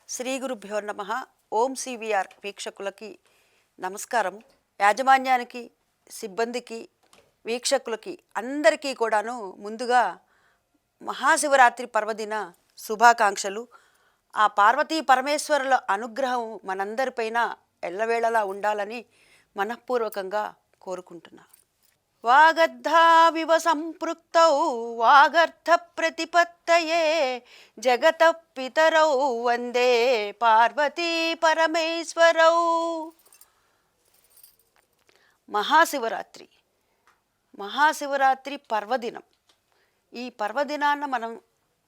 శ్రీ గురుభ్యో నమ. ఓం సివిఆర్ వీక్షకులకి నమస్కారం. యాజమాన్యానికి, సిబ్బందికి, వీక్షకులకి అందరికీ కూడాను ముందుగా మహాశివరాత్రి పర్వదిన శుభాకాంక్షలు. ఆ పార్వతీ పరమేశ్వరుల అనుగ్రహం మనందరిపైన ఎల్లవేళలా ఉండాలని మనఃపూర్వకంగా కోరుకుంటున్నాను. వాగర్ధావివ సంపృక్తౌ వాగర్ధ ప్రతిపత్తయే జగతః పితరౌ వందే పార్వతీ పరమేశ్వరౌ. మహాశివరాత్రి పర్వదినం. ఈ పర్వదినాన్న మనం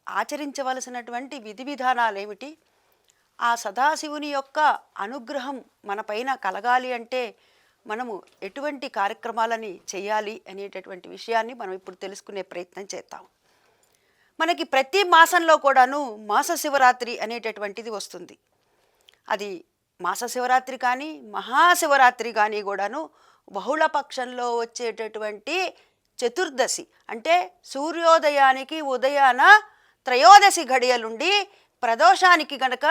ఆచరించవలసినటువంటి విధి విధానాలు ఏమిటి? ఆ సదాశివుని యొక్క అనుగ్రహం మనపైన కలగాలి అంటే మనము ఎటువంటి కార్యక్రమాలని చేయాలి అనేటటువంటి విషయాన్ని మనం ఇప్పుడు తెలుసుకునే ప్రయత్నం చేద్దాం. మనకి ప్రతి మాసంలో కూడాను మాస శివరాత్రి అనేటటువంటిది వస్తుంది. అది మాస శివరాత్రి కానీ మహాశివరాత్రి కానీ కూడాను బహుళ పక్షంలో వచ్చేటటువంటి చతుర్దశి అంటే సూర్యోదయానికి ఉదయాన త్రయోదశి ఘడియలుండి ప్రదోషానికి గనక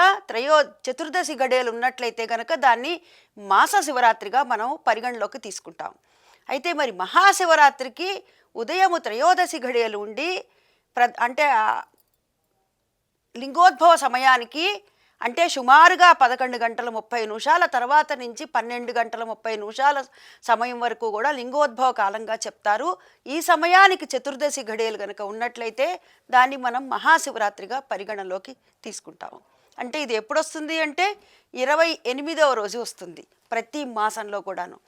చతుర్దశి గడియలు ఉన్నట్లయితే గనక దాన్ని మాస శివరాత్రిగా మనం పరిగణలోకి తీసుకుంటాం. అయితే మరి మహాశివరాత్రికి ఉదయము త్రయోదశి గడియలు ఉండి అంటే లింగోద్భవ సమయానికి అంటే సుమారుగా 11 గంటల 30 నిమిషాల తర్వాత నుంచి 12 గంటల 30 నిమిషాల సమయం వరకు కూడా లింగోద్భవ కాలంగా చెప్తారు. ఈ సమయానికి చతుర్దశి ఘడియలు కనుక ఉన్నట్లయితే దాన్ని మనం మహాశివరాత్రిగా పరిగణలోకి తీసుకుంటాము. అంటే ఇది ఎప్పుడు వస్తుంది అంటే 28వ రోజు వస్తుంది ప్రతి మాసంలో కూడాను.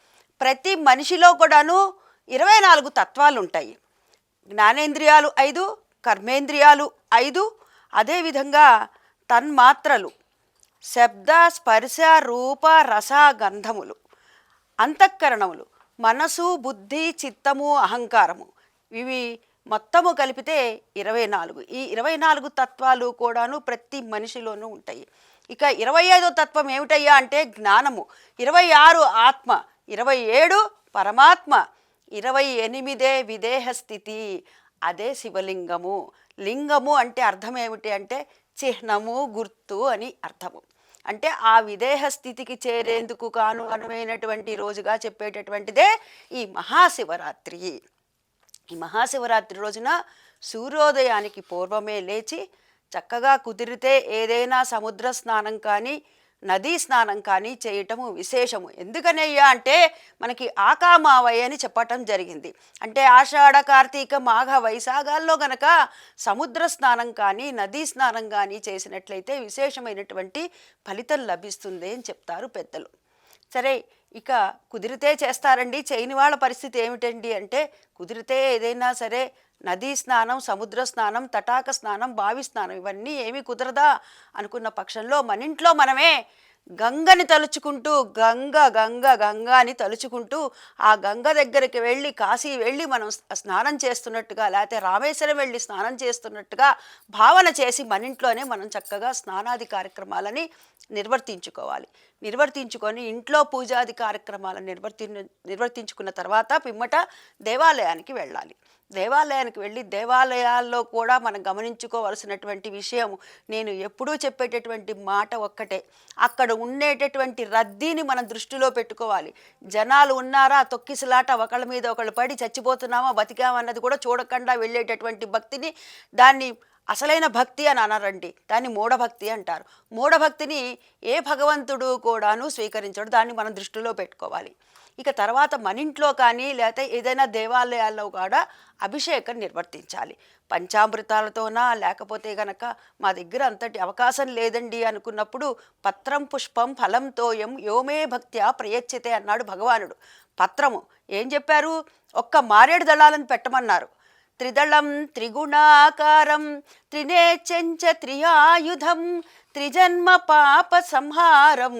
ప్రతి మనిషిలో కూడాను 24 తత్వాలు ఉంటాయి. జ్ఞానేంద్రియాలు 5, కర్మేంద్రియాలు 5, అదేవిధంగా తన్మాత్రలు శబ్ద స్పర్శ రూప రస గంధములు, అంతఃకరణములు, మనసు బుద్ధి చిత్తము అహంకారము, ఇవి మొత్తము కలిపితే 24. ఈ 24 తత్వాలు కూడాను ప్రతి మనిషిలోనూ ఉంటాయి. ఇక 25వ తత్వం ఏమిటయ్యా అంటే జ్ఞానము, 26 ఆత్మ, 27 పరమాత్మ, 28 విదేహ స్థితి, అదే శివలింగము. లింగము అంటే అర్థం ఏమిటి అంటే చిహ్నము, గుర్తు అని అర్థము. అంటే ఆ విదేహ స్థితికి చేరేందుకు అనువైనటువంటి రోజుగా చెప్పేటటువంటిదే ఈ మహాశివరాత్రి. ఈ మహాశివరాత్రి రోజున సూర్యోదయానికి పూర్వమే లేచి చక్కగా కుదిరితే ఏదైనా సముద్ర స్నానం కానీ నదీ స్నానం కానీ చేయటము విశేషము. ఎందుకనయ్యా అంటే మనకి ఆకామావయ్య అని చెప్పటం జరిగింది. అంటే ఆషాఢ కార్తీక మాఘ వైశాఖాల్లో గనక సముద్ర స్నానం కానీ నదీ స్నానం కానీ చేసినట్లయితే విశేషమైనటువంటి ఫలితం లభిస్తుంది అని చెప్తారు పెద్దలు. సరే, ఇక కుదిరితే చేస్తారండి, చేయని వాళ్ళ పరిస్థితి ఏమిటండి అంటే కుదిరితే ఏదైనా సరే నదీ స్నానం, సముద్ర స్నానం, తటాక స్నానం, బావి స్నానం ఇవన్నీ ఏమీ కుదరదా అనుకున్న పక్షంలో మన ఇంట్లో మనమే గంగని తలుచుకుంటూ గంగ గంగ గంగ అని తలుచుకుంటూ ఆ గంగ దగ్గరికి వెళ్ళి కాశీ వెళ్ళి మనం స్నానం చేస్తున్నట్టుగా లేకపోతే రామేశ్వరం వెళ్ళి స్నానం చేస్తున్నట్టుగా భావన చేసి మన ఇంట్లోనే మనం చక్కగా స్నానాది కార్యక్రమాలని నిర్వర్తించుకొని ఇంట్లో పూజాది కార్యక్రమాలను నిర్వర్తించుకున్న తర్వాత పిమ్మట దేవాలయానికి వెళ్ళాలి. దేవాలయానికి వెళ్ళి దేవాలయాల్లో కూడా మనం గమనించుకోవలసినటువంటి విషయం, నేను ఎప్పుడూ చెప్పేటటువంటి మాట ఒక్కటే, అక్కడ ఉండేటటువంటి రద్దీని మనం దృష్టిలో పెట్టుకోవాలి. జనాలు ఉన్నారా, తొక్కిసలాట, ఒకళ్ళ మీద ఒకళ్ళు పడి చచ్చిపోతున్నామా బతికామన్నది కూడా చూడకుండా వెళ్ళేటటువంటి భక్తిని దాన్ని అసలైన భక్తి అని అనరండి, దాన్ని మూఢభక్తి అంటారు. మూఢభక్తిని ఏ భగవంతుడు కూడాను స్వీకరించడు, దాన్ని మనం దృష్టిలో పెట్టుకోవాలి. ఇక తర్వాత మన ఇంట్లో కానీ లేకపోతే ఏదైనా దేవాలయాల్లో కూడా అభిషేకం నిర్వర్తించాలి. పంచామృతాలతోనా లేకపోతే గనక మా దగ్గర అంతటి అవకాశం లేదండి అనుకున్నప్పుడు పత్రం పుష్పం ఫలం తోయం యోమే భక్త్యా ప్రయచ్యతే అన్నాడు భగవానుడు. పత్రము ఏం చెప్పారు? ఒక్క మారేడు దళాలను పెట్టమన్నారు. త్రిదళం త్రిగుణాకారం త్రినేచంచ త్రియాయుధం త్రిజన్మ పాప సంహారం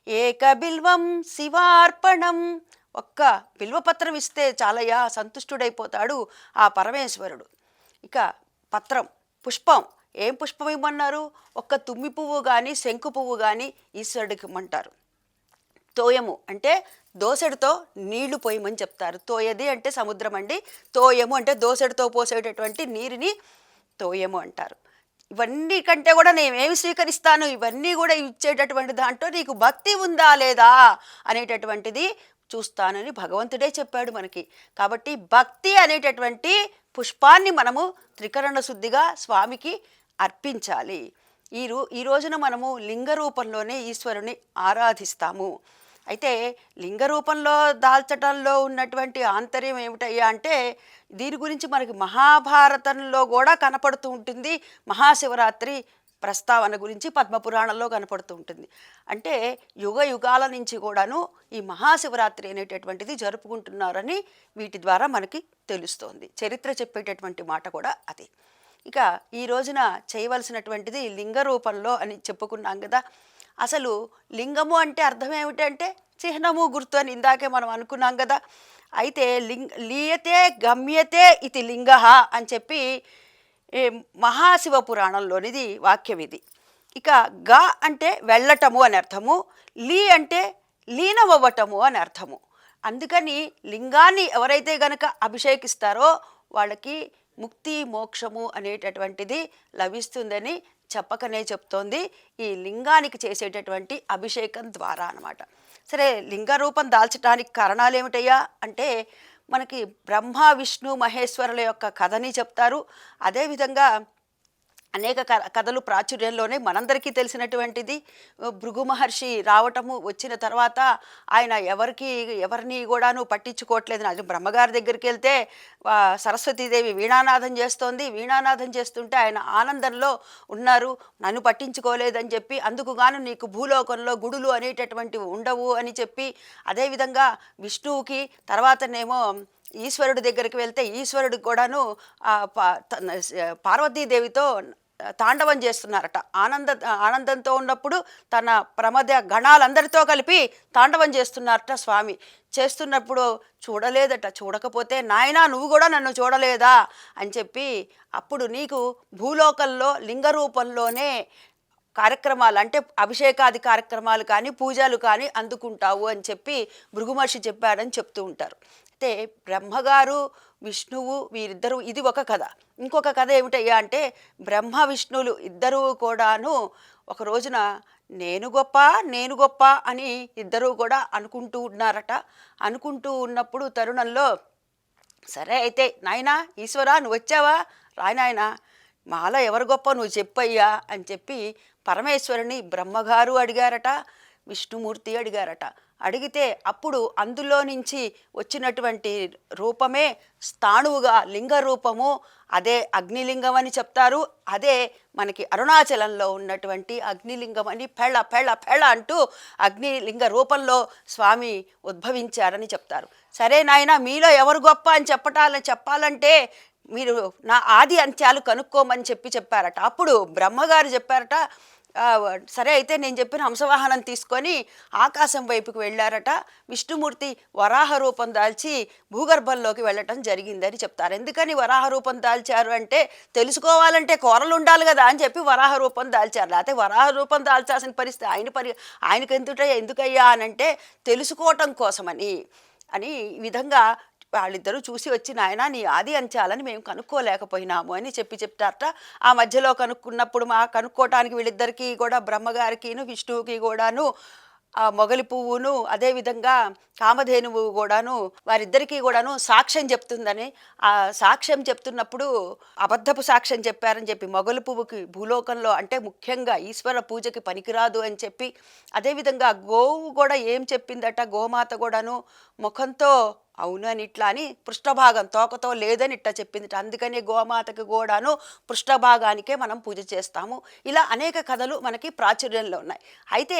ఏక బిల్వం శివార్పణం. ఒక్క బిల్వపత్రం ఇస్తే చాలయ్యా, సంతుష్టుడైపోతాడు ఆ పరమేశ్వరుడు. ఇక పత్రం, పుష్పం, ఏం పుష్పం ఇవ్వమన్నారు? ఒక్క తుమ్మి పువ్వు కానీ శంకు పువ్వు కానీ ఈశ్వరుడికి ఇమ్మంటారు. తోయము అంటే దోసెడుతో నీళ్లు పోయమని చెప్తారు. తోయది అంటే సముద్రం అండి, తోయము అంటే దోసెడుతో పోసేటటువంటి నీరుని తోయము అంటారు. ఇవన్నీ కంటే కూడా నేనేమి స్వీకరిస్తాను, ఇవన్నీ కూడా ఇచ్చేటటువంటి దాంట్లో నీకు భక్తి ఉందా లేదా అనేటటువంటిది చూస్తానని భగవంతుడే చెప్పాడు మనకి. కాబట్టి భక్తి అనేటటువంటి పుష్పాన్ని మనము త్రికరణ శుద్ధిగా స్వామికి అర్పించాలి. ఈ రోజున మనము లింగ రూపంలోనే ఈశ్వరుని ఆరాధిస్తాము. అయితే లింగ రూపంలో దాల్చటంలో ఉన్నటువంటి ఆంతర్యం ఏమిటయ్యా అంటే, దీని గురించి మనకి మహాభారతంలో కూడా కనపడుతూ ఉంటుంది. మహాశివరాత్రి ప్రస్తావన గురించి పద్మపురాణంలో కనపడుతూ ఉంటుంది. అంటే యుగ యుగాల నుంచి కూడాను ఈ మహాశివరాత్రి అనేటటువంటిది జరుపుకుంటున్నారని వీటి ద్వారా మనకి తెలుస్తోంది. చరిత్ర చెప్పేటటువంటి మాట కూడా అదే. ఇక ఈ రోజున చేయవలసినటువంటిది లింగ రూపంలో అని చెప్పుకున్నాం కదా. అసలు లింగము అంటే అర్థం ఏమిటంటే చిహ్నము, గుర్తు అని ఇందాకే మనం అనుకున్నాం కదా. అయితే లీయతే గమ్యతే ఇది లింగ అని చెప్పి మహాశివ పురాణంలోనిది వాక్యం ఇది. ఇక గ అంటే వెళ్ళటము అని అర్థము, లీ అంటే లీనమవ్వటము అని అర్థము. అందుకని లింగాన్ని ఎవరైతే గనక అభిషేకిస్తారో వాళ్ళకి ముక్తి మోక్షము అనేటటువంటిది లభిస్తుందని చెప్పకనే చెప్తోంది ఈ లింగానికి చేసేటటువంటి అభిషేకం ద్వారా అన్నమాట. సరే, లింగ రూపం దాల్చడానికి కారణాలు ఏమిటయ్యా అంటే, మనకి బ్రహ్మ విష్ణు మహేశ్వరుల యొక్క కథని చెప్తారు. అదేవిధంగా అనేక కథలు ప్రాచుర్యంలోనే మనందరికీ తెలిసినటువంటిది. భృగు మహర్షి రావటము, వచ్చిన తర్వాత ఆయన ఎవరిని కూడాను పట్టించుకోవట్లేదు. అది బ్రహ్మగారి దగ్గరికి వెళ్తే సరస్వతీదేవి వీణానాదం చేస్తోంది. వీణానాదం చేస్తుంటే ఆయన ఆనందంలో ఉన్నారు, నన్ను పట్టించుకోలేదని చెప్పి, అందుకు గాను నీకు భూలోకంలో గుడులు అనేటటువంటివి ఉండవు అని చెప్పి, అదేవిధంగా విష్ణువుకి తర్వాతనేమో ఈశ్వరుడి దగ్గరికి వెళ్తే ఈశ్వరుడికి కూడాను పార్వతీదేవితో తాండవం చేస్తున్నారట. ఆనందంతో ఉన్నప్పుడు తన ప్రమద గణాలందరితో కలిపి తాండవం చేస్తున్నారట స్వామి. చేస్తున్నప్పుడు చూడలేదట. చూడకపోతే నాయనా నువ్వు కూడా నన్ను చూడలేదా అని చెప్పి, అప్పుడు నీకు భూలోకంలో లింగ రూపంలోనే కార్యక్రమాలు అంటే అభిషేకాది కార్యక్రమాలు కానీ పూజలు కానీ అందుకుంటావు అని చెప్పి భృగు మహర్షి చెప్పాడని చెప్తూ ఉంటారు. అయితే బ్రహ్మగారు విష్ణువు వీరిద్దరూ, ఇది ఒక కథ. ఇంకొక కథ ఏమిటయ్యా అంటే, బ్రహ్మ విష్ణువులు ఇద్దరూ కూడాను ఒక రోజున నేను గొప్ప అని ఇద్దరూ కూడా అనుకుంటూ ఉన్నారట. అనుకుంటూ ఉన్నప్పుడు తరుణంలో, సరే అయితే నాయనా ఈశ్వరా నువ్వు వచ్చావా, రాయనాయనా మాలో ఎవరు గొప్ప నువ్వు చెప్పయ్యా అని చెప్పి పరమేశ్వరుని బ్రహ్మగారు అడిగారట, విష్ణుమూర్తి అడిగారట. అడిగితే అప్పుడు అందులో నుంచి వచ్చినటువంటి రూపమే స్థాణువుగా లింగ రూపము, అదే అగ్నిలింగం అని చెప్తారు. అదే మనకి అరుణాచలంలో ఉన్నటువంటి అగ్నిలింగం అని పెళ్ళ అంటూ అగ్నిలింగ రూపంలో స్వామి ఉద్భవించారని చెప్తారు. సరే నాయన మీలో ఎవరు గొప్ప అని చెప్పాలంటే మీరు నా ఆది అంత్యాలు కనుక్కోమని చెప్పారట. అప్పుడు బ్రహ్మగారు చెప్పారట, సరే అయితే నేను చెప్పిన హంసవాహనం తీసుకొని ఆకాశం వైపుకు వెళ్ళారట. విష్ణుమూర్తి వరాహ రూపం దాల్చి భూగర్భంలోకి వెళ్ళటం జరిగిందని చెప్తారు. ఎందుకని వరాహ రూపం దాల్చారు అంటే, తెలుసుకోవాలంటే కూరలు ఉండాలి కదా అని చెప్పి వరాహ రూపం దాల్చారు. లేకపోతే వరాహ రూపం దాల్చాల్సిన పరిస్థితి ఆయనకు ఎందుకయ్యా అనంటే తెలుసుకోవటం కోసమని ఈ విధంగా వాళ్ళిద్దరూ చూసి వచ్చి, నాయన నీ ఆది అంచాలని మేము కనుక్కోలేకపోయినాము అని చెప్తారట. ఆ మధ్యలో కనుక్కోవటానికి వీళ్ళిద్దరికీ కూడా బ్రహ్మగారికిను విష్ణువుకి కూడాను ఆ మొగలి పువ్వును అదేవిధంగా కామధేనువు కూడాను వారిద్దరికీ కూడాను సాక్ష్యం చెప్తుందని, ఆ సాక్ష్యం చెప్తున్నప్పుడు అబద్ధపు సాక్ష్యం చెప్పారని చెప్పి, మొగలి పువ్వుకి భూలోకంలో అంటే ముఖ్యంగా ఈశ్వర పూజకి పనికిరాదు అని చెప్పి, అదేవిధంగా గోవు కూడా ఏం చెప్పిందట, గోమాత కూడాను ముఖంతో అవును అని ఇట్లా అని పృష్ఠభాగం తోకతో లేదని ఇట్లా చెప్పింది. అందుకని గోమాతకి కూడాను పృష్ఠభాగానికే మనం పూజ చేస్తాము. ఇలా అనేక కథలు మనకి ప్రాచుర్యంలో ఉన్నాయి. అయితే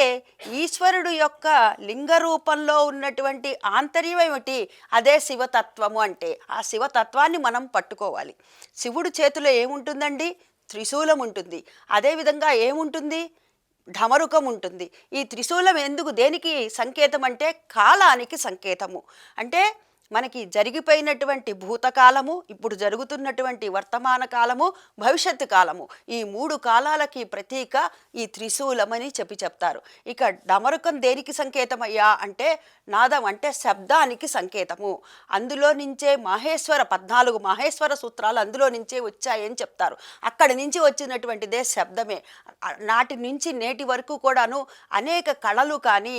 ఈశ్వరుడు యొక్క లింగ రూపంలో ఉన్నటువంటి ఆంతర్యం ఏమిటి, అదే శివతత్వము. అంటే ఆ శివతత్వాన్ని మనం పట్టుకోవాలి. శివుడు చేతిలో ఏముంటుందండి, త్రిశూలం ఉంటుంది. అదేవిధంగా ఏముంటుంది, ఢమరుకం ఉంటుంది. ఈ త్రిశూలం దేనికి సంకేతం అంటే కాలానికి సంకేతము. అంటే మనకి జరిగిపోయినటువంటి భూతకాలము, ఇప్పుడు జరుగుతున్నటువంటి వర్తమాన కాలము, భవిష్యత్తు కాలము, ఈ 3 కాలాలకి ప్రతీక ఈ త్రిశూలమని చెప్తారు. ఇక డమరుకం దేనికి సంకేతమయ్యా అంటే నాదం అంటే శబ్దానికి సంకేతము. అందులో నుంచే 14 మాహేశ్వర సూత్రాలు అందులో నుంచే వచ్చాయని చెప్తారు. అక్కడి నుంచి వచ్చినటువంటిదే శబ్దమే. నాటి నుంచి నేటి వరకు కూడాను అనేక కళలు కానీ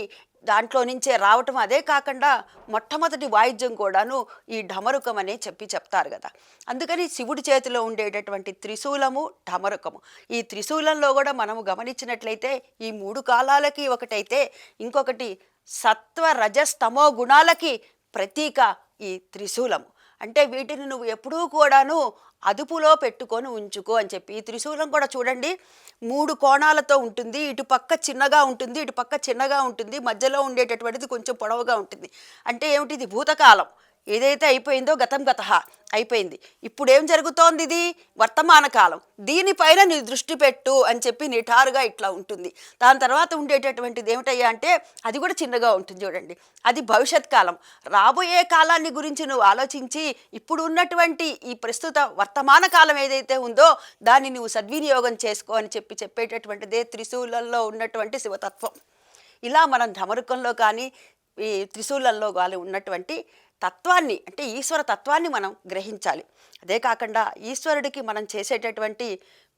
దాంట్లో నుంచే రావటం. అదే కాకుండా మొట్టమొదటి వాయిద్యం కూడాను ఈ ఢమరుకం అనే చెప్తారు కదా. అందుకని శివుడి చేతిలో ఉండేటటువంటి త్రిశూలము ఢమరుకము. ఈ త్రిశూలంలో కూడా మనము గమనించినట్లయితే ఈ 3 కాలాలకి ఒకటైతే ఇంకొకటి సత్వ రజస్తమో గుణాలకి ప్రతీక ఈ త్రిశూలము. అంటే వీటిని నువ్వు ఎప్పుడూ కూడాను అదుపులో పెట్టుకొని ఉంచుకో అని చెప్పి. ఈ త్రిశూలం కూడా చూడండి 3 కోణాలతో ఉంటుంది. ఇటు పక్క చిన్నగా ఉంటుంది, ఇటు పక్క చిన్నగా ఉంటుంది, మధ్యలో ఉండేటటువంటిది కొంచెం పొడవుగా ఉంటుంది. అంటే ఏమిటి? ఇది భూతకాలం ఏదైతే అయిపోయిందో గతం గతః అయిపోయింది. ఇప్పుడు ఏం జరుగుతోంది? ఇది వర్తమాన కాలం. దీనిపైన నీ దృష్టి పెట్టు అని చెప్పి నిఠారుగా ఇట్లా ఉంటుంది. దాని తర్వాత ఉండేటటువంటిది ఏమిటయ్యా అంటే అది కూడా చిన్నగా ఉంటుంది చూడండి, అది భవిష్యత్ కాలం. రాబోయే కాలాన్ని గురించి నువ్వు ఆలోచించి ఇప్పుడు ఉన్నటువంటి ఈ ప్రస్తుత వర్తమాన కాలం ఏదైతే ఉందో దాన్ని నువ్వు సద్వినియోగం చేసుకో అని చెప్పేటటువంటిదే త్రిశూలంలో ఉన్నటువంటి శివతత్వం. ఇలా మనం ఢమరుకంలో కానీ ఈ త్రిశూలంలో కానీ ఉన్నటువంటి తత్వాన్ని అంటే ఈశ్వర తత్వాన్ని మనం గ్రహించాలి. అదే కాకుండా ఈశ్వరుడికి మనం చేసేటటువంటి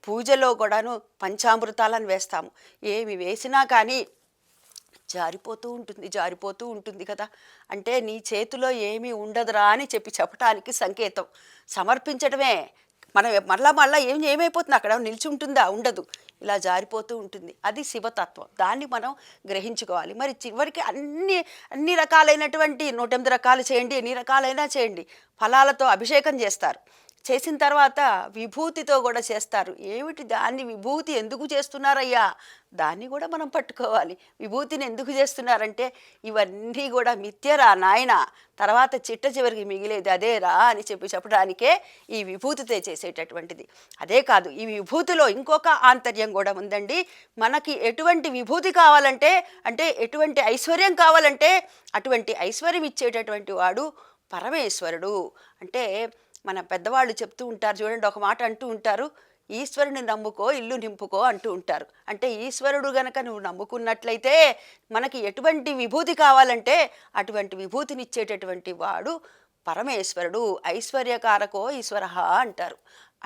పూజలో కూడాను పంచామృతాలను వేస్తాము. ఏమి వేసినా కానీ జారిపోతూ ఉంటుంది కదా. అంటే నీ చేతిలో ఏమీ ఉండదురా అని చెప్పటానికి సంకేతం. సమర్పించడమే. మనం మళ్ళా ఏమైపోతుంది? అక్కడ నిలిచి ఉంటుందా? ఉండదు. ఇలా జారిపోతూ ఉంటుంది. అది శివతత్వం. దాన్ని మనం గ్రహించుకోవాలి. మరి చివరికి అన్ని రకాలైనటువంటి 108 రకాలు చేయండి, ఎన్ని రకాలైనా చేయండి, ఫలాలతో అభిషేకం చేస్తారు. చేసిన తర్వాత విభూతితో కూడా చేస్తారు. ఏమిటి దాన్ని విభూతి ఎందుకు చేస్తున్నారయ్యా? దాన్ని కూడా మనం పట్టుకోవాలి. విభూతిని ఎందుకు చేస్తున్నారంటే ఇవన్నీ కూడా మిథ్యరా నాయన, తర్వాత చివరికి మిగిలేది అదేరా అని చెప్పడానికే ఈ విభూతితో చేసేటటువంటిది. అదే కాదు, ఈ విభూతిలో ఇంకొక ఆంతర్యం కూడా ఉందండి. మనకి ఎటువంటి విభూతి కావాలంటే అంటే ఎటువంటి ఐశ్వర్యం కావాలంటే అటువంటి ఐశ్వర్యం ఇచ్చేటటువంటి వాడు పరమేశ్వరుడు. అంటే మన పెద్దవాళ్ళు చెప్తూ ఉంటారు చూడండి, ఒక మాట అంటూ ఉంటారు, ఈశ్వరుని నమ్ముకో ఇల్లు నింపుకో అంటూ ఉంటారు. అంటే ఈశ్వరుడు గనక నువ్వు నమ్ముకున్నట్లయితే మనకి ఎటువంటి విభూతి కావాలంటే అటువంటి విభూతిని ఇచ్చేటటువంటి వాడు పరమేశ్వరుడు. ఐశ్వర్యకారకో ఈశ్వర అంటారు.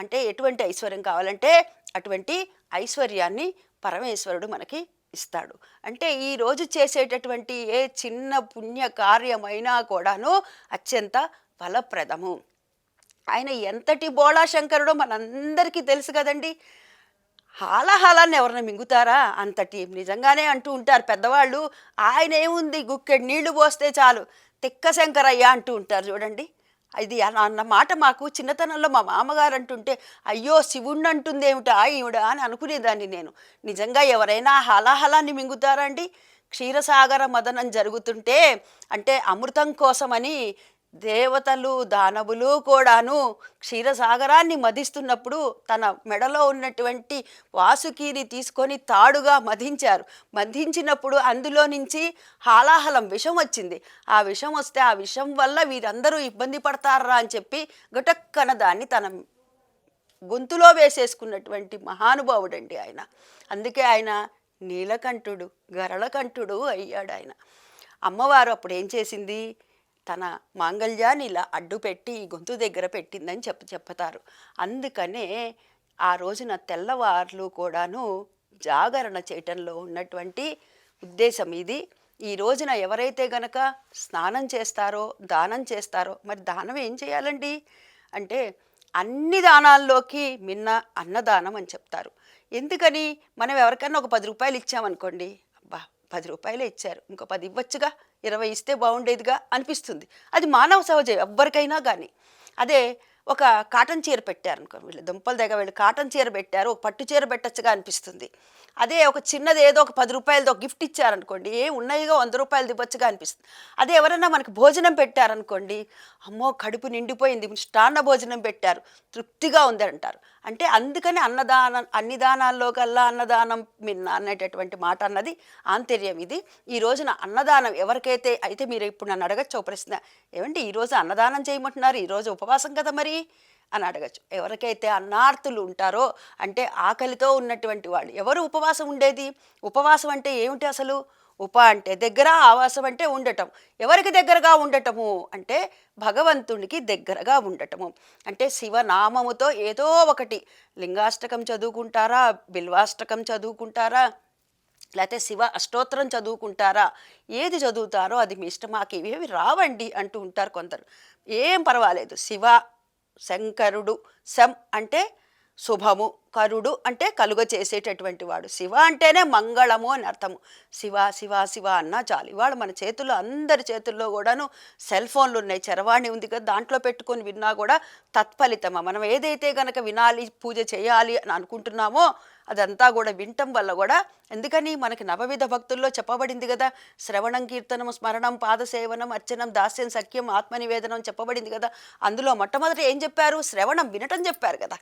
అంటే ఎటువంటి ఐశ్వర్యం కావాలంటే అటువంటి ఐశ్వర్యాన్ని పరమేశ్వరుడు మనకి ఇస్తాడు. అంటే ఈరోజు చేసేటటువంటి ఏ చిన్న పుణ్య కార్యమైనా కూడాను అత్యంత ఫలప్రదము. ఆయన ఎంతటి బోళాశంకరుడో మనందరికీ తెలుసు కదండి. హాలాహాలాన్ని ఎవరైనా మింగుతారా? అంతటి నిజంగానే అంటూ ఉంటారు పెద్దవాళ్ళు. ఆయన ఏముంది, గుక్కెడు నీళ్లు పోస్తే చాలు తిక్క శంకరయ్య అంటూ ఉంటారు చూడండి. ఇది అన్న మాట మాకు చిన్నతనంలో మా మామగారు అంటుంటే అయ్యో శివుణ్ణి అంటుందేమిటా ఈవిడ అని అనుకునేదాన్ని నేను. నిజంగా ఎవరైనా హాలాహలాన్ని మింగుతారా అండి? క్షీరసాగర మదనం జరుగుతుంటే అంటే అమృతం కోసమని దేవతలు దానవులు కూడాను క్షీరసాగరాన్ని మధిస్తున్నప్పుడు తన మెడలో ఉన్నటువంటి వాసుకీని తీసుకొని తాడుగా మధించినప్పుడు అందులో నుంచి హాలాహలం విషం వచ్చింది. ఆ విషం వస్తే ఆ విషం వల్ల వీరందరూ ఇబ్బంది పడతారా అని చెప్పి గటక్కన దాన్ని తన గొంతులో వేసేసుకున్నటువంటి మహానుభావుడండి ఆయన. అందుకే ఆయన నీలకంఠుడు గరళకంఠుడు అయ్యాడు ఆయన. అమ్మవారు అప్పుడు ఏం చేసింది? తన మాంగళ్యాన్ని ఇలా అడ్డుపెట్టి గొంతు దగ్గర పెట్టిందని చెప్తారు. అందుకనే ఆ రోజున తెల్లవార్లు కూడాను జాగరణ చేయటంలో ఉన్నటువంటి ఉద్దేశం ఇది. ఈ రోజున ఎవరైతే గనక స్నానం చేస్తారో దానం చేస్తారో, మరి దానం ఏం చేయాలండి అంటే అన్ని దానాల్లోకి మిన్న అన్నదానం అని చెప్తారు. ఎందుకని? మనం ఎవరికైనా ఒక 10 రూపాయలు ఇచ్చామనుకోండి, అబ్బా 10 రూపాయలే ఇచ్చారు, ఇంకో 10 ఇవ్వచ్చుగా, 20 ఇస్తే బాగుండేదిగా అనిపిస్తుంది. అది మానవ సహజం ఎవ్వరికైనా కానీ. అదే ఒక కాటన్ చీర పెట్టారనుకో, వీళ్ళు దుంపల దగ్గర వీళ్ళు కాటన్ చీర పెట్టారు, ఒక పట్టు చీర పెట్టచ్చుగా అనిపిస్తుంది. అదే ఒక చిన్నది ఏదో ఒక 10 రూపాయలది ఒక గిఫ్ట్ ఇచ్చారనుకోండి, ఉన్నాయిగా 100 రూపాయలు ఇవ్వచ్చుగా అనిపిస్తుంది. అదే ఎవరైనా మనకు భోజనం పెట్టారనుకోండి, అమ్మో కడుపు నిండిపోయింది, మిష్టాన్న భోజనం పెట్టారు, తృప్తిగా ఉంది అంటారు. అంటే అందుకని అన్ని దానాల్లో కల్లా అన్నదానం మిన్న అనేటటువంటి మాట అన్నది ఆంతర్యం ఇది. ఈ రోజున అన్నదానం ఎవరికైతే అయితే మీరు ఇప్పుడు నన్ను అడగచ్చు ఓ ప్రశ్న, ఏమంటే ఈరోజు అన్నదానం చేయమంటున్నారు, ఈరోజు ఉపవాసం కదా మరి అని అడగచ్చు. ఎవరికైతే అన్నార్తులు ఉంటారో అంటే ఆకలితో ఉన్నటువంటి వాళ్ళు, ఎవరు ఉపవాసం ఉండేది? ఉపవాసం అంటే ఏమిటి అసలు? ఉప అంటే దగ్గర, ఆవాసం అంటే ఉండటం. ఎవరికి దగ్గరగా ఉండటము అంటే భగవంతునికి దగ్గరగా ఉండటము. అంటే శివనామముతో ఏదో ఒకటి లింగాష్టకం చదువుకుంటారా, బిల్వాష్టకం చదువుకుంటారా, లేకపోతే శివ అష్టోత్తరం చదువుకుంటారా, ఏది చదువుతారో అది మీ ఇష్టం, మాకు ఇవేవి రావండి అంటూ ఉంటారు కొందరు. ఏం పర్వాలేదు. శివ, శంకరుడు, శం అంటే శుభము, కరుడు అంటే కలుగ చేసేటటువంటి వాడు. శివ అంటేనే మంగళము అని అర్థము. శివ శివ శివ అన్నా చాలు. ఇవాళ మన చేతుల్లో, అందరి చేతుల్లో కూడాను సెల్ ఫోన్లు ఉన్నాయి, చరవాణి ఉంది కదా, దాంట్లో పెట్టుకొని విన్నా కూడా తత్ఫలితమా. మనం ఏదైతే గనక వినాలి, పూజ చేయాలి అని అనుకుంటున్నామో అదంతా కూడా వినటం వల్ల కూడా, ఎందుకని మనకి నవవిధ భక్తుల్లో చెప్పబడింది కదా, శ్రవణం, కీర్తనం, స్మరణం, పాదసేవనం, అర్చనం, దాస్యం, సఖ్యం, ఆత్మనివేదనం చెప్పబడింది కదా. అందులో మొట్టమొదటి ఏం చెప్పారు? శ్రవణం, వినటం చెప్పారు కదా.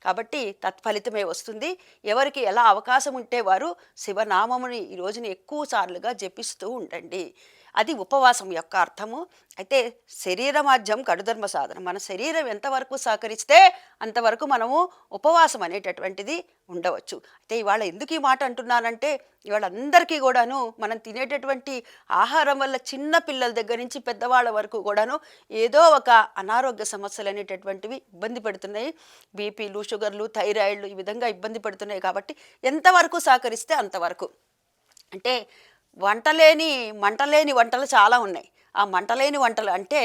కాబట్టి తత్ఫలితమే వస్తుంది. ఎవరికి ఎలా అవకాశం ఉంటే వారు శివనామముని ఈ రోజున ఎక్కువ సార్లుగా జపిస్తూ ఉండండి. అది ఉపవాసం యొక్క అర్థము. అయితే శరీరమాధ్యం కడుధర్మ సాధనం. మన శరీరం ఎంతవరకు సహకరిస్తే అంతవరకు మనము ఉపవాసం అనేటటువంటిది ఉండవచ్చు. అయితే ఇవాళ ఎందుకు ఈ మాట అంటున్నానంటే, ఇవాళ అందరికీ కూడాను మనం తినేటటువంటి ఆహారం వల్ల చిన్న పిల్లల దగ్గర నుంచి పెద్దవాళ్ళ వరకు కూడాను ఏదో ఒక అనారోగ్య సమస్యలు అనేటటువంటివి ఇబ్బంది పెడుతున్నాయి. బీపీలు, షుగర్లు, థైరాయిడ్లు ఈ విధంగా ఇబ్బంది పెడుతున్నాయి. కాబట్టి ఎంతవరకు సహకరిస్తే అంతవరకు. అంటే మంటలేని వంటలు చాలా ఉన్నాయి. ఆ మంటలేని వంటలు అంటే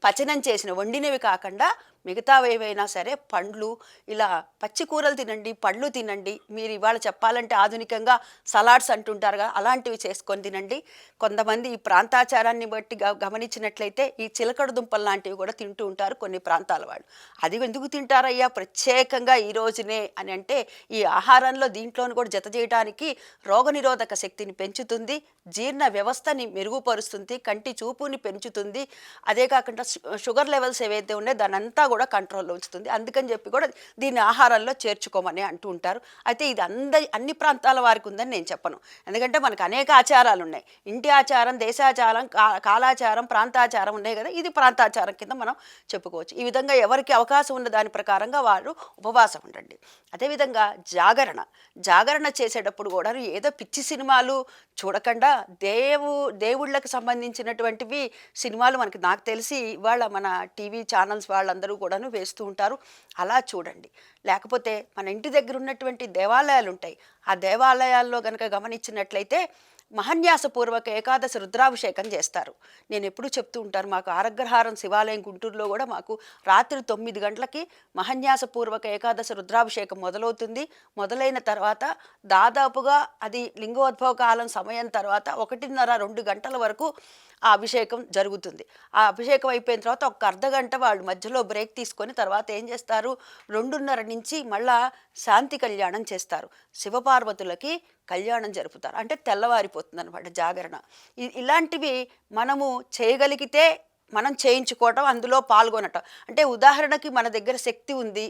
పచనం చేసిన, వండినవి కాకుండా మిగతావి ఏవైనా సరే, పండ్లు, ఇలా పచ్చి కూరలు తినండి, పళ్ళు తినండి. మీరు ఇవాళ చెప్పాలంటే ఆధునికంగా సలాడ్స్ అంటుంటారు కదా, అలాంటివి చేసుకొని తినండి. కొంతమంది ఈ ప్రాంతాచారాన్ని బట్టి గమనించినట్లయితే ఈ చిలకడ దుంపలు లాంటివి కూడా తింటూ ఉంటారు కొన్ని ప్రాంతాల వాళ్ళు. అది ఎందుకు తింటారయ్యా ప్రత్యేకంగా ఈ రోజునే అని అంటే, ఈ ఆహారంలో దీంట్లోని కూడా జత చేయడానికి రోగనిరోధక శక్తిని పెంచుతుంది, జీర్ణ వ్యవస్థని మెరుగుపరుస్తుంది, కంటి చూపుని పెంచుతుంది. అదే కాకుండా షుగర్ లెవెల్స్ ఏవైతే ఉన్నాయో దానంతా కూడా కంట్రోల్లో ఉంచుతుంది. అందుకని చెప్పి కూడా దీన్ని ఆహారంలో చేర్చుకోమని అంటూ ఉంటారు. అయితే ఇది అన్ని ప్రాంతాల వారికి ఉందని నేను చెప్పను. ఎందుకంటే మనకు అనేక ఆచారాలు ఉన్నాయి. ఇంటి ఆచారం, దేశాచారం, కాలాచారం, ప్రాంతాచారం ఉన్నాయి కదా. ఇది ప్రాంతాచారం కింద మనం చెప్పుకోవచ్చు. ఈ విధంగా ఎవరికి అవకాశం ఉన్న దాని ప్రకారంగా వారు ఉపవాసం ఉండండి. అదేవిధంగా జాగరణ చేసేటప్పుడు కూడా ఏదో పిచ్చి సినిమాలు చూడకుండా దేవుళ్ళకి సంబంధించినటువంటివి సినిమాలు నాకు తెలిసి ఇవాళ మన టీవీ ఛానల్స్ వాళ్ళందరూ కూడాను వేస్తూ ఉంటారు. అలా చూడండి. లేకపోతే మన ఇంటి దగ్గర ఉన్నటువంటి దేవాలయాలు ఉంటాయి. ఆ దేవాలయాల్లో కనుక గమనించినట్లయితే మహన్యాసపూర్వక ఏకాదశి రుద్రాభిషేకం చేస్తారు. నేను ఎప్పుడూ చెప్తూ ఉంటాను, మాకు ఆరగ్రహారం శివాలయం గుంటూరులో కూడా మాకు రాత్రి 9 గంటలకి మహన్యాసపూర్వక ఏకాదశి రుద్రాభిషేకం మొదలవుతుంది. మొదలైన తర్వాత దాదాపుగా అది లింగోద్భవ కాలం సమయం తర్వాత 1:30-2 గంటల వరకు ఆ అభిషేకం జరుగుతుంది. ఆ అభిషేకం అయిపోయిన తర్వాత ఒక అర్ధగంట వాళ్ళు మధ్యలో బ్రేక్ తీసుకొని తర్వాత ఏం చేస్తారు, 2:30 నుంచి మళ్ళా శాంతి కళ్యాణం చేస్తారు. శివపార్వతులకి కళ్యాణం జరుపుతారు. అంటే తెల్లవారిపోతుంది అనమాట జాగరణ. ఇలాంటివి మనము చేయగలిగితే మనం చేయించుకోవటం, అందులో పాల్గొనటం. అంటే ఉదాహరణకి మన దగ్గర శక్తి ఉంది,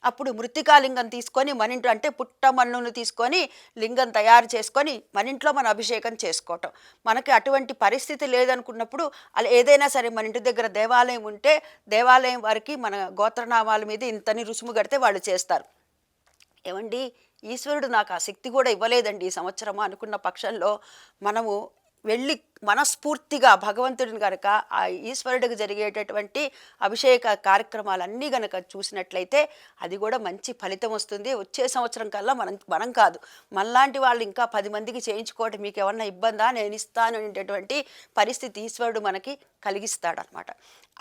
అప్పుడు మృత్తికాలింగం తీసుకొని మన ఇంట్లో, అంటే పుట్టమన్నును తీసుకొని లింగం తయారు చేసుకొని మన ఇంట్లో మన అభిషేకం చేసుకోవటం. మనకి అటువంటి పరిస్థితి లేదనుకున్నప్పుడు అలా ఏదైనా సరే మన ఇంటి దగ్గర దేవాలయం ఉంటే దేవాలయం వారికి మన గోత్రనామాల మీద ఇంతని రుసుము కడితే వాళ్ళు చేస్తారు. ఏమండి, ఈశ్వరుడు నాకు ఆ శక్తి కూడా ఇవ్వలేదండి ఈ సంవత్సరము అనుకున్న పక్షంలో మనము వెళ్ళి మనస్ఫూర్తిగా భగవంతుడిని కనుక ఆ ఈశ్వరుడికి జరిగేటటువంటి అభిషేక కార్యక్రమాలన్నీ కనుక చూసినట్లయితే అది కూడా మంచి ఫలితం వస్తుంది. వచ్చే సంవత్సరం కల్లా మనం కాదు, మనలాంటి వాళ్ళు ఇంకా 10 మందికి చేయించుకోవటం మీకు ఏమన్నా ఇబ్బందా, నేను ఇస్తాను అనేటటువంటి పరిస్థితి ఈశ్వరుడు మనకి కలిగిస్తాడనమాట.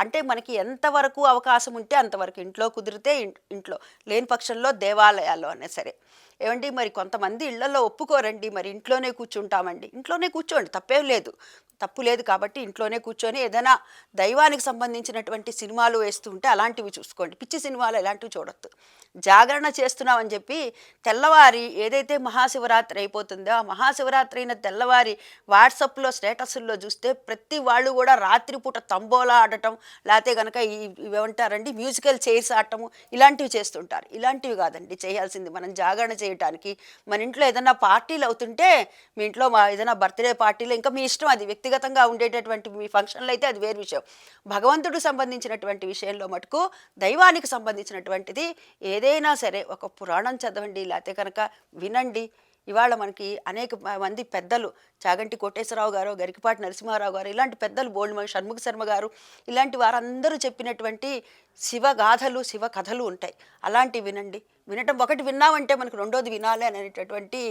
అంటే మనకి ఎంతవరకు అవకాశం ఉంటే అంతవరకు, ఇంట్లో కుదిరితే ఇంట్లో, లేని పక్షంలో దేవాలయాల్లో అనే సరే. ఏమండి, మరి కొంతమంది ఇళ్లలో ఒప్పుకోరండి, మరి ఇంట్లోనే కూర్చుంటామండి. ఇంట్లోనే కూర్చోండి, తప్పేం లేదు. తప్పు లేదు కాబట్టి ఇంట్లోనే కూర్చొని ఏదైనా దైవానికి సంబంధించినటువంటి సినిమాలు వేస్తూ ఉంటే అలాంటివి చూసుకోండి. పిచ్చి సినిమాలు ఎలాంటివి చూడొద్దు. జాగరణ చేస్తున్నామని చెప్పి తెల్లవారి ఏదైతే మహాశివరాత్రి అయిపోతుందో ఆ మహాశివరాత్రి అయిన తెల్లవారి వాట్సాప్లో స్టేటస్ల్లో చూస్తే ప్రతి వాళ్ళు కూడా రాత్రిపూట తంబోలా ఆడటం, లేకపోతే కనుక ఇవేమంటారండి మ్యూజికల్ చైర్స్ ఆడటము, ఇలాంటివి చేస్తుంటారు. ఇలాంటివి కాదండి చేయాల్సింది. మనం జాగరణ చేయటానికి మన ఇంట్లో ఏదైనా పార్టీలు అవుతుంటే, మీ ఇంట్లో ఏదైనా బర్త్డే పార్టీలు, ఇంకా మీ ఇష్టం, అది వ్యక్తిగతంగా ఉండేటటువంటి మీ ఫంక్షన్లు అయితే అది వేరు విషయం. భగవంతుడికి సంబంధించినటువంటి విషయంలో మటుకు దైవానికి సంబంధించినటువంటిది ఏదైనా సరే ఒక పురాణం చదవండి, లేకపోతే కనుక వినండి. ఇవాళ మనకి అనేక మంది పెద్దలు, చాగంటి కోటేశ్వరరావు గారు, గరికపాటి నరసింహారావు గారు, ఇలాంటి పెద్దలు బోల్డ్ షణ్ముఖ శర్మ గారు, ఇలాంటి వారందరూ చెప్పినటువంటి శివగాథలు, శివ కథలు ఉంటాయి. అలాంటివి వినండి. వినటం ఒకటి విన్నామంటే మనకు రెండోది వినాలి అనేటటువంటి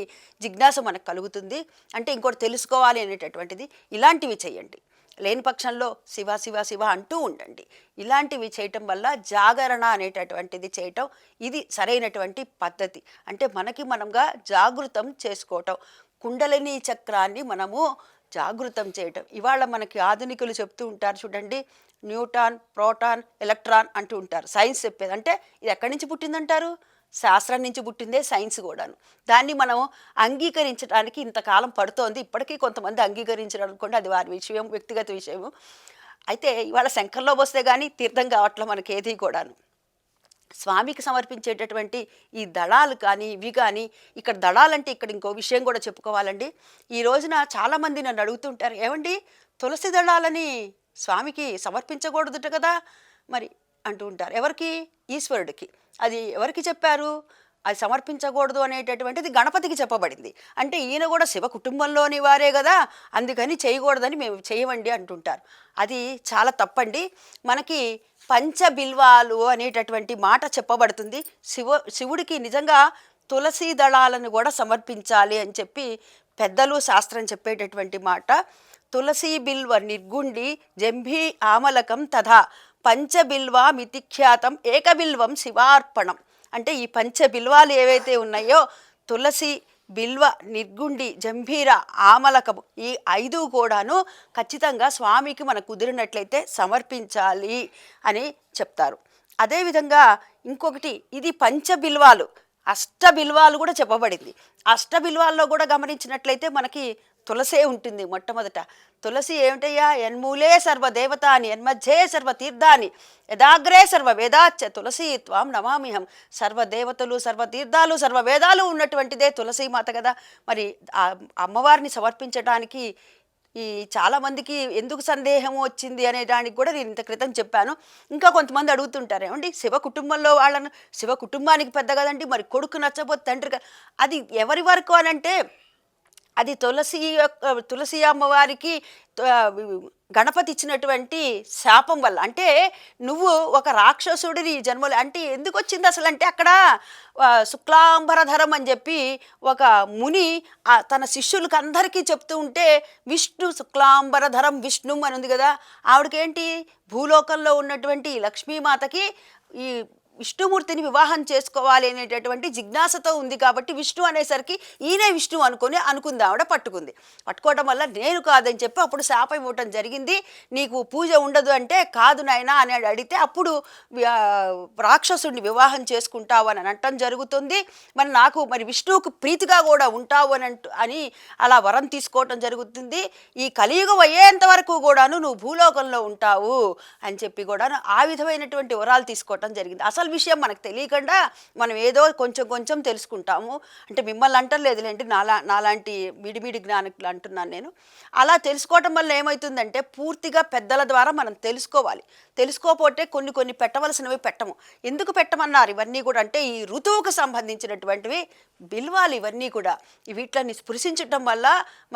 జిజ్ఞాస మనకు కలుగుతుంది. అంటే ఇంకోటి తెలుసుకోవాలి అనేటటువంటిది. ఇలాంటివి చేయండి. లేని పక్షంలో శివ శివ శివ అంటూ ఉండండి. ఇలాంటివి చేయటం వల్ల జాగరణ అనేటటువంటిది చేయటం ఇది సరైనటువంటి పద్ధతి. అంటే మనకి మనంగా జాగృతం చేసుకోవటం, కుండలిని చక్రాన్ని మనము జాగృతం చేయటం. ఇవాళ మనకి ఆధునికులు చెప్తూ ఉంటారు చూడండి, న్యూటాన్, ప్రోటాన్, ఎలక్ట్రాన్ అంటూ ఉంటారు. సైన్స్ చెప్పేది. అంటే ఇది ఎక్కడి నుంచి పుట్టిందంటారు? శాస్త్రం నుంచి పుట్టిందే సైన్స్ కూడాను. దాన్ని మనం అంగీకరించడానికి ఇంతకాలం పడుతోంది. ఇప్పటికీ కొంతమంది అంగీకరించడం అనుకోండి, అది వారి విషయం, వ్యక్తిగత విషయము. అయితే ఇవాళ శంఖంలో వస్తే కానీ తీర్థం కావట్లే మనకేది కూడాను. స్వామికి సమర్పించేటటువంటి ఈ దళాలు కానీ ఇవి కానీ, ఇక్కడ దళాలంటే ఇక్కడ ఇంకో విషయం కూడా చెప్పుకోవాలండి. ఈ రోజున చాలామంది నన్ను అడుగుతుంటారు, ఏమండి తులసి దళాలని స్వామికి సమర్పించకూడదుట కదా మరి అంటూ ఉంటారు. ఎవరికి? ఈశ్వరుడికి. అది ఎవరికి చెప్పారు? అది సమర్పించకూడదు అనేటటువంటిది గణపతికి చెప్పబడింది. అంటే ఈయన కూడా శివ కుటుంబంలోని వారే కదా, అందుకని చేయకూడదని మేము చేయమండి అంటుంటారు. అది చాలా తప్పండి. మనకి పంచబిల్వాలు అనేటటువంటి మాట చెప్పబడుతుంది. శివుడికి నిజంగా తులసి దళాలను కూడా సమర్పించాలి అని చెప్పి పెద్దలు శాస్త్రం చెప్పేటటువంటి మాట. తులసి బిల్వ నిర్గుండి జంభీ ఆమలకం తథా పంచబిల్వ మితిఖ్యాతం ఏకబిల్వం శివార్పణం. అంటే ఈ పంచబిల్వాలు ఏవైతే ఉన్నాయో తులసి, బిల్వ, నిర్గుండి, జంభీర, ఆమలకము, ఈ 5 కూడాను ఖచ్చితంగా స్వామికి మనకు కుదిరినట్లయితే సమర్పించాలి అని చెప్తారు. అదేవిధంగా ఇంకొకటి, ఇది పంచబిల్వాలు, అష్టబిల్వాలు కూడా చెప్పబడింది. అష్టబిల్వాల్లో కూడా గమనించినట్లయితే మనకి తులసే ఉంటుంది మొట్టమొదట. తులసి ఏమిటయ్యా? యన్మూలే సర్వదేవతాని యన్మధ్యే సర్వతీర్థాని యదాగ్రే సర్వ వేదాచ్చ తులసి త్వాం నమామిహం. సర్వదేవతలు, సర్వతీర్థాలు, సర్వవేదాలు ఉన్నటువంటిదే తులసీమాత కదా. మరి ఆ అమ్మవారిని సమర్పించడానికి ఈ చాలామందికి ఎందుకు సందేహం వచ్చింది అనే దానికి కూడా నేను ఇంత క్రితం చెప్పాను. ఇంకా కొంతమంది అడుగుతుంటారు, ఏమండి శివ కుటుంబంలో వాళ్ళను, శివ కుటుంబానికి పెద్ద కదండి, మరి కొడుకు నచ్చబోతే తండ్రి, అది ఎవరి వరకు అనంటే అది తులసి అమ్మవారికి గణపతి ఇచ్చినటువంటి శాపం వల్ల. అంటే నువ్వు ఒక రాక్షసుడిని జన్మలు అంటే ఎందుకు వచ్చింది అసలు అంటే, అక్కడ శుక్లాంబరధరం అని చెప్పి ఒక ముని తన శిష్యులకు అందరికీ చెప్తూ ఉంటే, విష్ణు శుక్లాంబరధరం విష్ణు అని ఉంది కదా. ఆవిడకేంటి, భూలోకంలో ఉన్నటువంటి లక్ష్మీమాతకి ఈ విష్ణుమూర్తిని వివాహం చేసుకోవాలి అనేటటువంటి జిజ్ఞాసతో ఉంది కాబట్టి విష్ణు అనేసరికి ఈయనే విష్ణు అనుకుంది ఆవిడ. పట్టుకోవడం వల్ల నేను కాదని చెప్పి అప్పుడు శాపం ఇవ్వటం జరిగింది. నీకు పూజ ఉండదు అంటే, కాదు నాయనా అని అడిగితే అప్పుడు రాక్షసుడిని వివాహం చేసుకుంటావు అని అనటం జరుగుతుంది. మరి విష్ణువుకు ప్రీతిగా కూడా ఉంటావు అని అలా వరం తీసుకోవటం జరుగుతుంది. ఈ కలియుగం అయ్యేంత వరకు కూడాను నువ్వు భూలోకంలో ఉంటావు అని చెప్పి కూడాను ఆ విధమైనటువంటి వరాలు తీసుకోవటం జరిగింది. అసలు విషయం మనకు తెలియకుండా మనం ఏదో కొంచెం తెలుసుకుంటాము. అంటే మిమ్మల్ని అంటలేదులేండి, నాలాంటి విడివిడి జ్ఞానికులు అంటున్నాను నేను. అలా తెలుసుకోవటం వల్ల ఏమవుతుందంటే, పూర్తిగా పెద్దల ద్వారా మనం తెలుసుకోవాలి. తెలుసుకోకపోతే కొన్ని పెట్టవలసినవి పెట్టము. ఎందుకు పెట్టమన్నారు ఇవన్నీ కూడా అంటే, ఈ ఋతువుకు సంబంధించినటువంటివి బిల్వాలు ఇవన్నీ కూడా. వీటిని స్పృశించటం వల్ల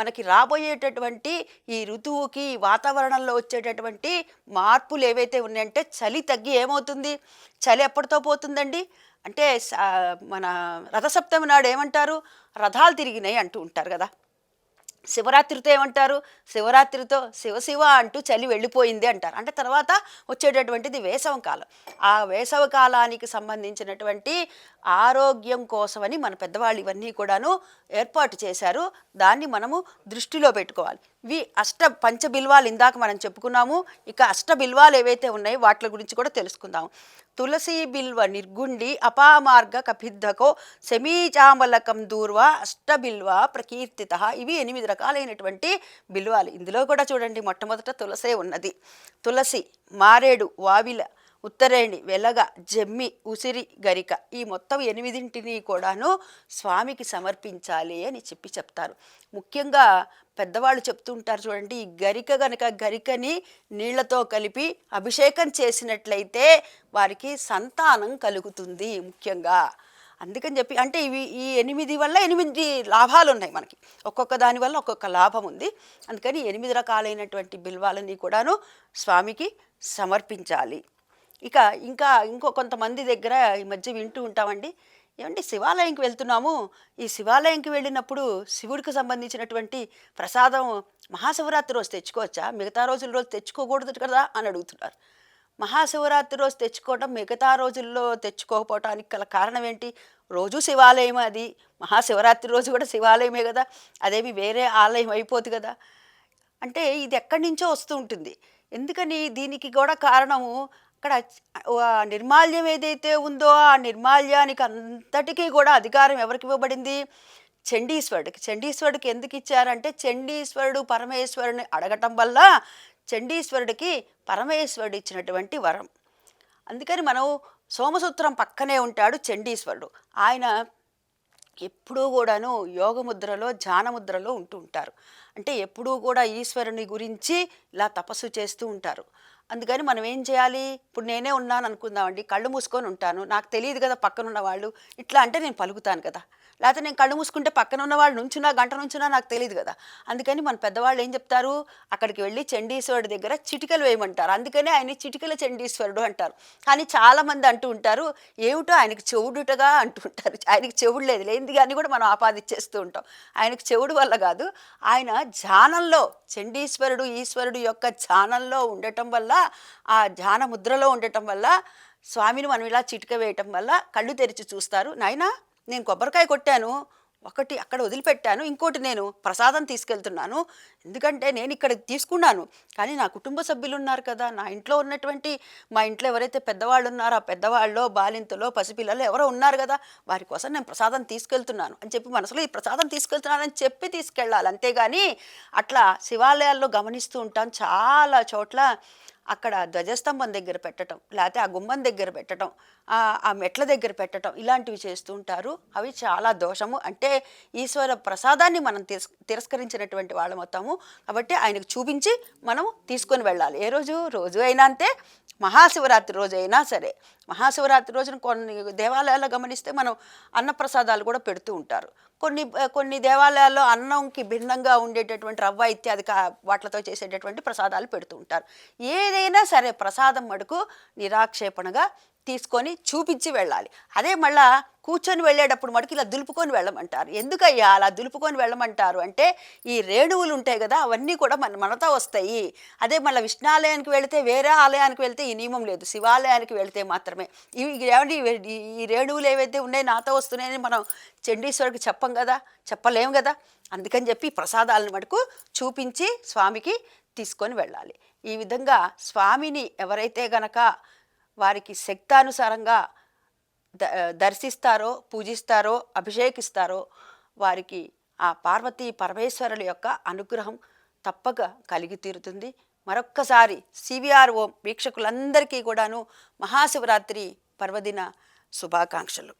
మనకి రాబోయేటటువంటి ఈ ఋతువుకి, వాతావరణంలో వచ్చేటటువంటి మార్పులు ఏవైతే ఉన్నాయంటే, చలి తగ్గి ఏమవుతుంది, చలి ఎప్పటితో పోతుందండి అంటే, మన రథసప్తమి నాడు ఏమంటారు, రథాలు తిరిగినాయి అంటూ ఉంటారు కదా. శివరాత్రితో ఏమంటారు, శివరాత్రితో శివ అంటూ చలి వెళ్ళిపోయింది అంటారు. అంటే తర్వాత వచ్చేటటువంటిది వేసవ కాలం. ఆ వేసవ కాలానికి సంబంధించినటువంటి ఆరోగ్యం కోసమని మన పెద్దవాళ్ళు ఇవన్నీ కూడాను ఏర్పాటు చేశారు. దాన్ని మనము దృష్టిలో పెట్టుకోవాలి. ఇవి పంచబిల్వాలు ఇందాక మనం చెప్పుకున్నాము. ఇక అష్టబిల్వాలు ఏవైతే ఉన్నాయో వాటి గురించి కూడా తెలుసుకుందాం. తులసి బిల్వ నిర్గుండి అపామార్గ కపిద్ధకో శమీచామలకం దూర్వ అష్టబిల్వ ప్రకీర్తిత. ఇవి 8 రకాలైనటువంటి బిల్వాలు. ఇందులో కూడా చూడండి, మొట్టమొదట తులసే ఉన్నది. తులసి, మారేడు, వావిల, ఉత్తరేణి, వెలగ, జమ్మి, ఉసిరి, గరిక, ఈ మొత్తం 8ంటిని కూడాను స్వామికి సమర్పించాలి అని చెప్తారు. ముఖ్యంగా పెద్దవాళ్ళు చెప్తూ ఉంటారు చూడండి, ఈ గరికని నీళ్లతో కలిపి అభిషేకం చేసినట్లయితే వారికి సంతానం కలుగుతుంది ముఖ్యంగా. అందుకని చెప్పి అంటే ఈ 8 వల్ల 8 లాభాలు ఉన్నాయి మనకి. ఒక్కొక్క దాని వల్ల ఒక్కొక్క లాభం ఉంది. అందుకని 8 రకాలైనటువంటి బిల్వాలని కూడాను స్వామికి సమర్పించాలి. ఇంకో కొంతమంది దగ్గర ఈ మధ్య వింటూ ఉంటామండి, ఏమండి శివాలయంకి వెళ్తున్నాము, ఈ శివాలయంకి వెళ్ళినప్పుడు శివుడికి సంబంధించినటువంటి ప్రసాదం మహాశివరాత్రి రోజు తెచ్చుకోవచ్చా, మిగతా రోజుల తెచ్చుకోకూడదు కదా అని అడుగుతున్నారు. మహాశివరాత్రి రోజు తెచ్చుకోవడం, మిగతా రోజుల్లో తెచ్చుకోకపోవటానికి గల కారణం ఏంటి? రోజు శివాలయం, అది మహాశివరాత్రి రోజు కూడా శివాలయమే కదా, అదేమి వేరే ఆలయం అయిపోదు కదా. అంటే ఇది ఎక్కడి నుంచో వస్తూ ఉంటుంది. ఎందుకని? దీనికి కూడా కారణము అక్కడ నిర్మాల్యం ఏదైతే ఉందో ఆ నిర్మాల్యానికి అంతటికీ కూడా అధికారం ఎవరికి ఇవ్వబడింది? చండీశ్వరుడికి. చండీశ్వరుడికి ఎందుకు ఇచ్చారంటే, చండీశ్వరుడు పరమేశ్వరుని అడగటం వల్ల చండీశ్వరుడికి పరమేశ్వరుడు ఇచ్చినటువంటి వరం. అందుకని మనం సోమసూత్రం పక్కనే ఉంటాడు చండీశ్వరుడు. ఆయన ఎప్పుడూ కూడాను యోగముద్రలో, ధ్యానముద్రలో ఉంటూ ఉంటారు. అంటే ఎప్పుడూ కూడా ఈశ్వరుని గురించి ఇలా తపస్సు చేస్తూ ఉంటారు. అందుకని మనం ఏం చేయాలి? ఇప్పుడు నేనే ఉన్నాను అనుకుందామండి, కళ్ళు మూసుకొని ఉంటాను, నాకు తెలియదు కదా పక్కనున్న వాళ్ళు, ఇట్లా అంటే నేను పలుకుతాను కదా. లేకపోతే నేను కళ్ళు మూసుకుంటే పక్కన ఉన్న వాళ్ళు నుంచున్నా గంట నుంచున్నా నాకు తెలియదు కదా. అందుకని మన పెద్దవాళ్ళు ఏం చెప్తారు? అక్కడికి వెళ్ళి చండీశ్వరుడి దగ్గర చిటికలు వేయమంటారు. అందుకని ఆయన చిటికల చండీశ్వరుడు అంటారు. కానీ చాలామంది అంటూ ఉంటారు, ఏమిటో ఆయనకి చెవుడుటగా అంటూ ఉంటారు. ఆయనకి చెవుడు లేదు, లేనిది కానీ కూడా మనం ఆపాదించేస్తూ ఉంటాం. ఆయనకి చెవుడు వల్ల కాదు, ఆయన ధ్యానంలో, చండీశ్వరుడు ఈశ్వరుడు యొక్క ధ్యానంలో ఉండటం వల్ల, ఆ ధ్యాన ముద్రలో ఉండటం వల్ల స్వామిని మనం ఇలా చిటిక వేయటం వల్ల కళ్ళు తెరిచి చూస్తారు. నాయనా, నేను కొబ్బరికాయ కొట్టాను, ఒకటి అక్కడ వదిలిపెట్టాను, ఇంకోటి నేను ప్రసాదం తీసుకెళ్తున్నాను, ఎందుకంటే నేను ఇక్కడ తీసుకున్నాను, కానీ నా కుటుంబ సభ్యులు ఉన్నారు కదా, నా ఇంట్లో ఉన్నటువంటి, మా ఇంట్లో ఎవరైతే పెద్దవాళ్ళు ఉన్నారో ఆ పెద్దవాళ్ళు, బాలింతలో, పసిపిల్లలు ఎవరో ఉన్నారు కదా, వారి కోసం నేను ప్రసాదం తీసుకెళ్తున్నాను అని చెప్పి మనసులో ఈ ప్రసాదం తీసుకెళ్తున్నానని చెప్పి తీసుకెళ్ళాలి. అంతేగాని అట్లా శివాలయాల్లో గమనిస్తూ ఉంటాం చాలా చోట్ల అక్కడ ధ్వజస్తంభం దగ్గర పెట్టడం, లేకపోతే ఆ గుమ్మం దగ్గర పెట్టడం, ఆ మెట్ల దగ్గర పెట్టడం, ఇలాంటివి చేస్తూ ఉంటారు. అవి చాలా దోషము. అంటే ఈశ్వర ప్రసాదాన్ని మనం తిరస్కరించినటువంటి వాళ్ళం అవుతాము. కాబట్టి ఆయనకు చూపించి మనము తీసుకొని వెళ్ళాలి. ఏ రోజు అయినా అంతే, మహాశివరాత్రి రోజు అయినా సరే. మహాశివరాత్రి రోజున కొన్ని దేవాలయాల్లో గమనిస్తే మనం అన్నప్రసాదాలు కూడా పెడుతూ ఉంటారు. కొన్ని దేవాలయాల్లో అన్నంకి భిన్నంగా ఉండేటటువంటి రవ్వ ఇత్యాది వాటితో చేసేటటువంటి ప్రసాదాలు పెడుతూ ఉంటారు. ఏదైనా సరే ప్రసాదం మటుకు నిరాక్షేపణగా తీసుకొని చూపించి వెళ్ళాలి. అదే మళ్ళా కూర్చొని వెళ్ళేటప్పుడు మటుకు ఇలా దులుపుకొని వెళ్ళమంటారు. ఎందుకయ్యా అలా దులుపుకొని వెళ్ళమంటారు అంటే, ఈ రేణువులు ఉంటాయి కదా, అవన్నీ కూడా మనతో వస్తాయి. అదే మళ్ళీ విష్ణాలయానికి వెళితే, వేరే ఆలయానికి వెళ్తే ఈ నియమం లేదు, శివాలయానికి వెళితే మాత్రమే. ఏమండి, ఈ రేణువులు ఏవైతే ఉన్నాయి నాతో వస్తున్నాయని మనం చండీశ్వరుడికి చెప్పలేము కదా. అందుకని చెప్పి ప్రసాదాలను మటుకు చూపించి స్వామికి తీసుకొని వెళ్ళాలి. ఈ విధంగా స్వామిని ఎవరైతే గనక వారికి శక్తానుసారంగా దర్శిస్తారో, పూజిస్తారో, అభిషేకిస్తారో వారికి ఆ పార్వతీ పరమేశ్వరుల యొక్క అనుగ్రహం తప్పక కలిగి తీరుతుంది. మరొక్కసారి సివిఆర్ ఓం వీక్షకులందరికీ కూడాను మహాశివరాత్రి పర్వదిన శుభాకాంక్షలు.